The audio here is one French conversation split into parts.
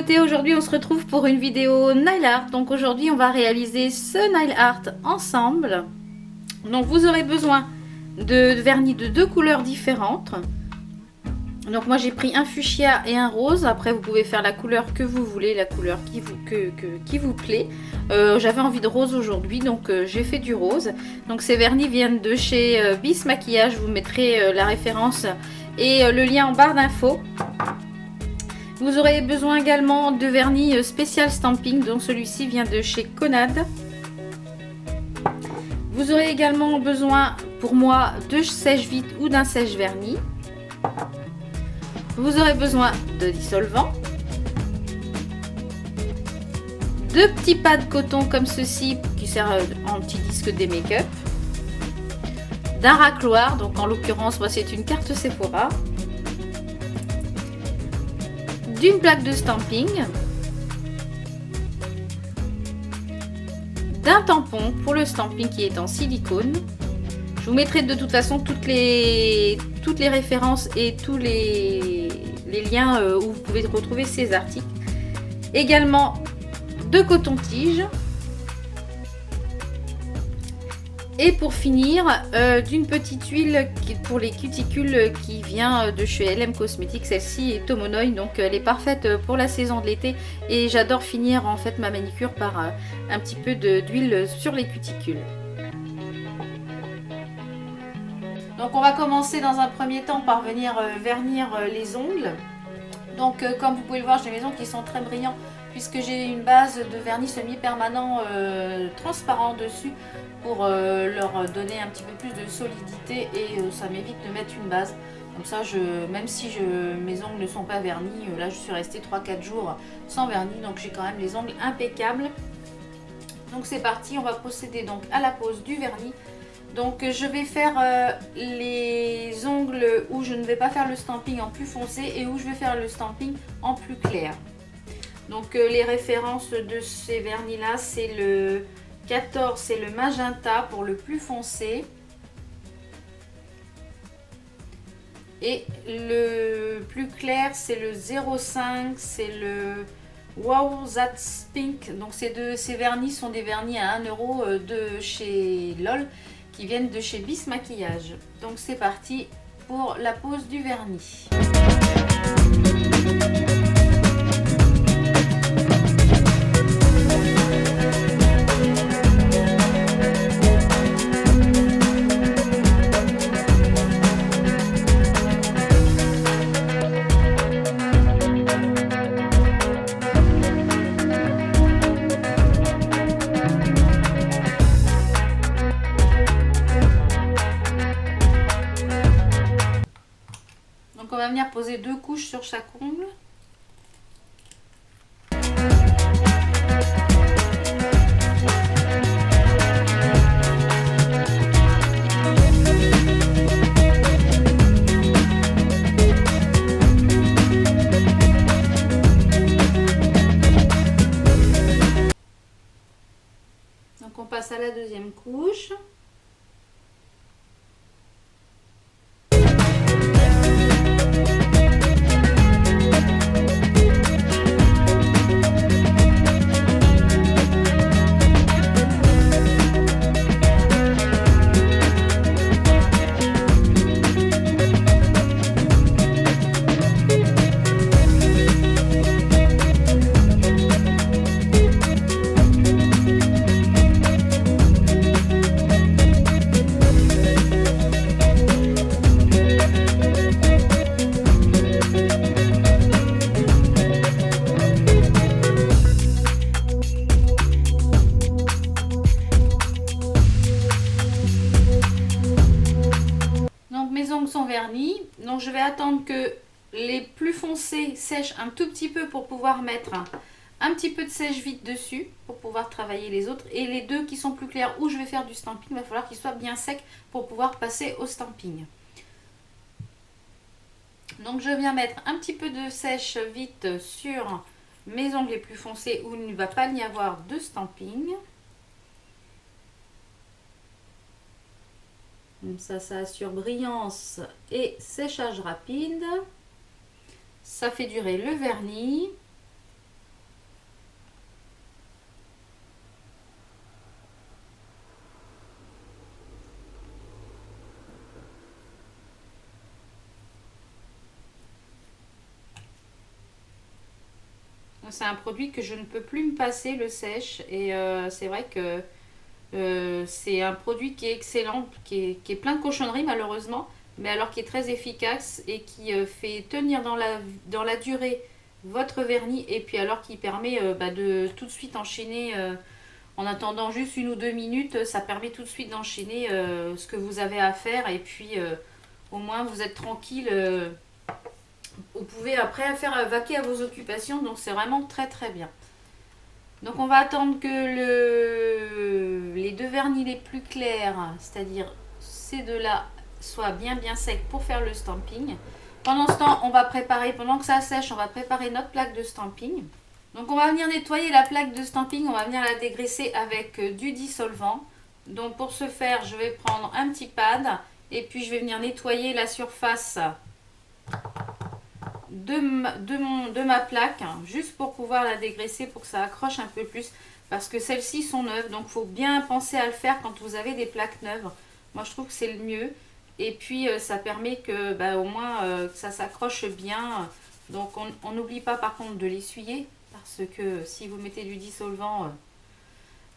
beauté, aujourd'hui on se retrouve pour une vidéo nail art. Donc aujourd'hui on va réaliser ce nail art ensemble. Donc vous aurez besoin de vernis de deux couleurs différentes. Donc moi j'ai pris un fuchsia et un rose. Après vous pouvez faire la couleur que vous voulez, la couleur qui vous plaît. J'avais envie de rose aujourd'hui, donc j'ai fait du rose. Donc ces vernis viennent de chez Bis Maquillage. Je vous mettrai la référence et le lien en barre d'infos. Vous aurez besoin également de vernis spécial stamping, donc celui-ci vient de chez Conad. Vous aurez également besoin pour moi de sèche-vite ou d'un sèche-vernis. Vous aurez besoin de dissolvant, de petits pads de coton comme ceci qui sert en petit disque des make-up, d'un racloir, donc en l'occurrence moi c'est une carte Sephora, d'une plaque de stamping, d'un tampon pour le stamping qui est en silicone. Je vous mettrai de toute façon toutes les références et tous les liens où vous pouvez retrouver ces articles. Également de coton-tige. Et pour finir, d'une petite huile pour les cuticules qui vient de chez LM Cosmetics. Celle-ci est Tomonoi, donc elle est parfaite pour la saison de l'été. Et j'adore finir en fait ma manicure par un petit peu d'huile sur les cuticules. Donc on va commencer dans un premier temps par venir vernir les ongles. Donc comme vous pouvez le voir, j'ai mes ongles qui sont très brillants puisque j'ai une base de vernis semi-permanent transparent dessus pour leur donner un petit peu plus de solidité et ça m'évite de mettre une base. Comme ça, même si mes ongles ne sont pas vernis, là je suis restée 3-4 jours sans vernis, donc j'ai quand même les ongles impeccables. Donc c'est parti, on va procéder donc à la pose du vernis. Donc je vais faire les ongles où je ne vais pas faire le stamping en plus foncé et où je vais faire le stamping en plus clair. Donc les références de ces vernis là, c'est le 14, c'est le magenta pour le plus foncé. Et le plus clair, c'est le 05, c'est le Wow That's Pink. Donc ces vernis sont des vernis à 1 € de chez LOL qui viennent de chez Bis Maquillage. Donc c'est parti pour la pose du vernis. On va venir poser 2 couches sur chaque ongle. Donc on passe à la deuxième couche. Sont vernis, donc je vais attendre que les plus foncés sèchent un tout petit peu pour pouvoir mettre un petit peu de sèche-vite dessus pour pouvoir travailler les autres, et les deux qui sont plus clairs où je vais faire du stamping, il va falloir qu'ils soient bien secs pour pouvoir passer au stamping. Donc je viens mettre un petit peu de sèche-vite sur mes ongles les plus foncés où il ne va pas y avoir de stamping. Comme ça assure brillance et séchage rapide. Ça fait durer le vernis. c'est un produit que je ne peux plus me passer, le sèche. Et c'est vrai que c'est un produit qui est excellent, qui est plein de cochonneries malheureusement, mais alors qui est très efficace et qui fait tenir dans la durée votre vernis, et puis alors qui permet de tout de suite enchaîner en attendant juste 1 ou 2 minutes. Ça permet tout de suite d'enchaîner ce que vous avez à faire, et puis au moins vous êtes tranquille. Vous pouvez après faire vaquer à vos occupations, donc c'est vraiment très très bien. Donc on va attendre que les deux vernis les plus clairs, c'est-à-dire ces deux-là, soient bien bien secs pour faire le stamping. Pendant ce temps, on va préparer, pendant que ça sèche, on va préparer notre plaque de stamping. Donc on va venir nettoyer la plaque de stamping, on va venir la dégraisser avec du dissolvant. Donc pour ce faire, je vais prendre un petit pad et puis je vais venir nettoyer la surface de ma plaque, hein, juste pour pouvoir la dégraisser, pour que ça accroche un peu plus, parce que celles-ci sont neuves, donc il faut bien penser à le faire quand vous avez des plaques neuves. Moi je trouve que c'est le mieux, et puis ça permet que au moins que ça s'accroche bien. Donc on n'oublie pas par contre de l'essuyer, parce que si vous mettez du dissolvant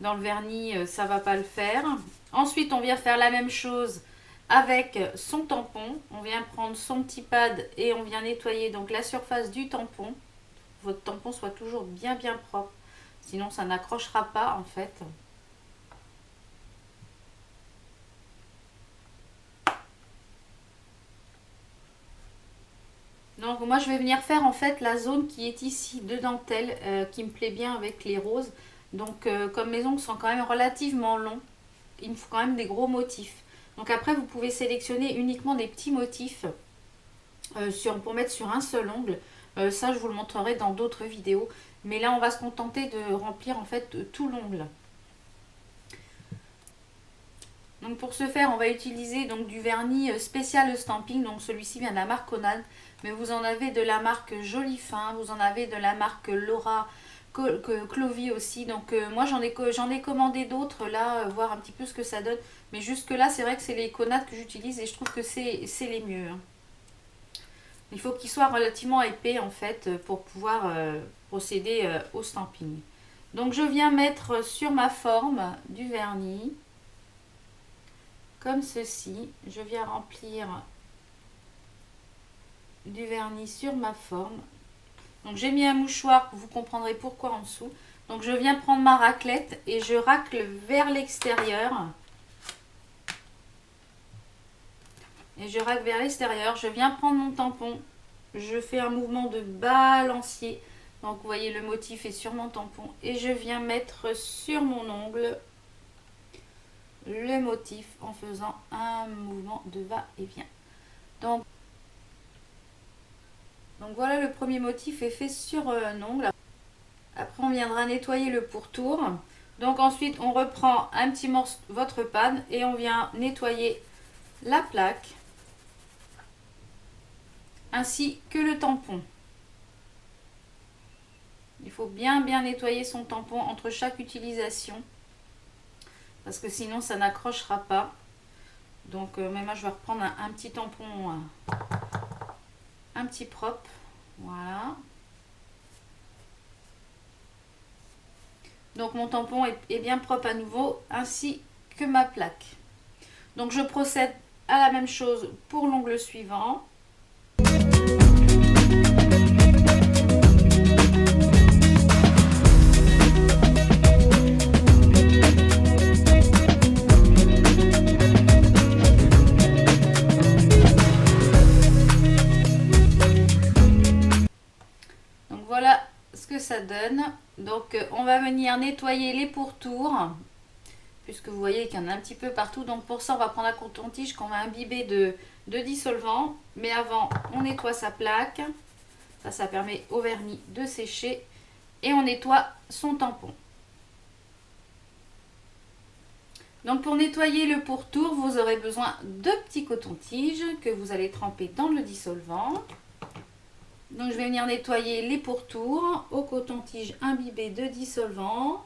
dans le vernis, ça va pas le faire. Ensuite on vient faire la même chose avec son tampon. On vient prendre son petit pad et on vient nettoyer donc la surface du tampon. Votre tampon soit toujours bien bien propre, sinon ça n'accrochera pas en fait. Donc moi je vais venir faire en fait la zone qui est ici de dentelle, qui me plaît bien avec les roses. Donc comme mes ongles sont quand même relativement longs, il me faut quand même des gros motifs. Donc après vous pouvez sélectionner uniquement des petits motifs pour mettre sur un seul ongle. Ça je vous le montrerai dans d'autres vidéos. Mais là on va se contenter de remplir en fait tout l'ongle. Donc pour ce faire on va utiliser donc du vernis spécial stamping. Donc celui-ci vient de la marque Conan, mais vous en avez de la marque Jolifin, vous en avez de la marque Laura Clovy aussi. Donc moi j'en ai commandé d'autres là, voir un petit peu ce que ça donne. Mais jusque là c'est vrai que c'est les Conan que j'utilise et je trouve que c'est les mieux. Il faut qu'il soit relativement épais en fait pour pouvoir procéder au stamping. Donc je viens mettre sur ma forme du vernis, comme ceci. Je viens remplir du vernis sur ma forme. Donc j'ai mis un mouchoir, vous comprendrez pourquoi en dessous. Donc je viens prendre ma raclette et je racle vers l'extérieur. Et je racle vers l'extérieur. Je viens prendre mon tampon. Je fais un mouvement de balancier. Donc vous voyez le motif est sur mon tampon. Et je viens mettre sur mon ongle le motif en faisant un mouvement de va-et-vient. Donc voilà, le premier motif est fait sur un ongle. Après on viendra nettoyer le pourtour. Donc ensuite on reprend un petit morceau, votre pad, et on vient nettoyer la plaque ainsi que le tampon. Il faut bien nettoyer son tampon entre chaque utilisation, parce que sinon ça n'accrochera pas. Donc mais moi je vais reprendre un petit tampon, un petit propre. Voilà. Donc mon tampon est bien propre à nouveau, ainsi que ma plaque. Donc je procède à la même chose pour l'ongle suivant. Donc voilà ce que ça donne. Donc on va venir nettoyer les pourtours, puisque vous voyez qu'il y en a un petit peu partout. Donc pour ça on va prendre un coton-tige qu'on va imbiber de dissolvant. Mais avant on nettoie sa plaque. Ça permet au vernis de sécher. Et on nettoie son tampon. Donc pour nettoyer le pourtour, vous aurez besoin de petits cotons-tiges que vous allez tremper dans le dissolvant. Donc je vais venir nettoyer les pourtours au coton-tige imbibé de dissolvant.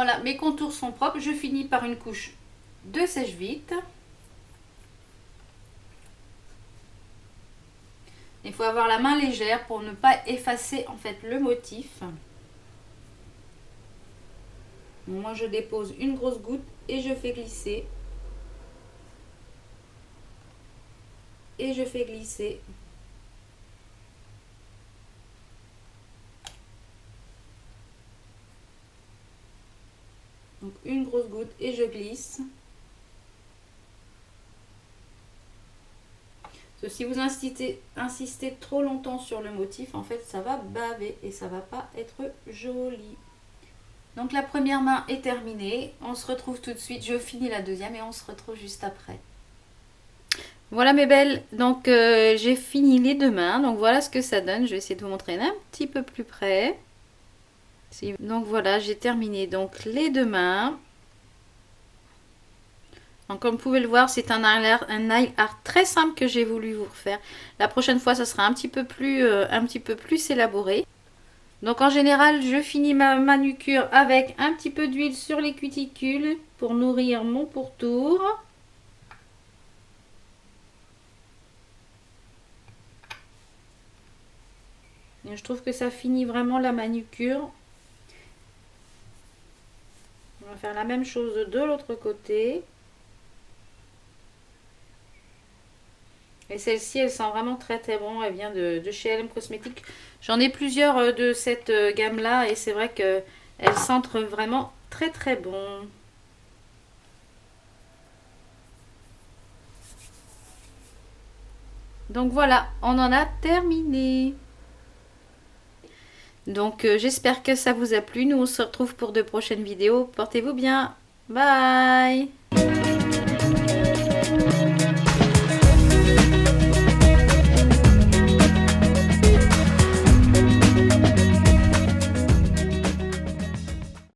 Voilà, mes contours sont propres. Je finis par une couche de sèche-vite. Il faut avoir la main légère pour ne pas effacer en fait le motif. Moi je dépose une grosse goutte et je fais glisser. Et je fais glisser. Donc une grosse goutte et je glisse. Parce que si vous insistez trop longtemps sur le motif, en fait ça va baver et ça va pas être joli. Donc la première main est terminée. On se retrouve tout de suite. Je finis la deuxième et on se retrouve juste après. Voilà mes belles, donc j'ai fini les deux mains, donc voilà ce que ça donne. Je vais essayer de vous montrer un petit peu plus près. Donc voilà, j'ai terminé donc les deux mains. Donc comme vous pouvez le voir, c'est un nail art très simple que j'ai voulu vous refaire. La prochaine fois, ça sera un petit peu plus élaboré. Donc en général, je finis ma manucure avec un petit peu d'huile sur les cuticules pour nourrir mon pourtour. Et je trouve que ça finit vraiment la manucure. On va faire la même chose de l'autre côté. Et celle-ci, elle sent vraiment très très bon. Elle vient de chez LM Cosmetics. J'en ai plusieurs de cette gamme-là. Et c'est vrai qu'elles sentent vraiment très très bon. Donc voilà, on en a terminé. Donc j'espère que ça vous a plu. Nous on se retrouve pour de prochaines vidéos. Portez-vous bien. Bye.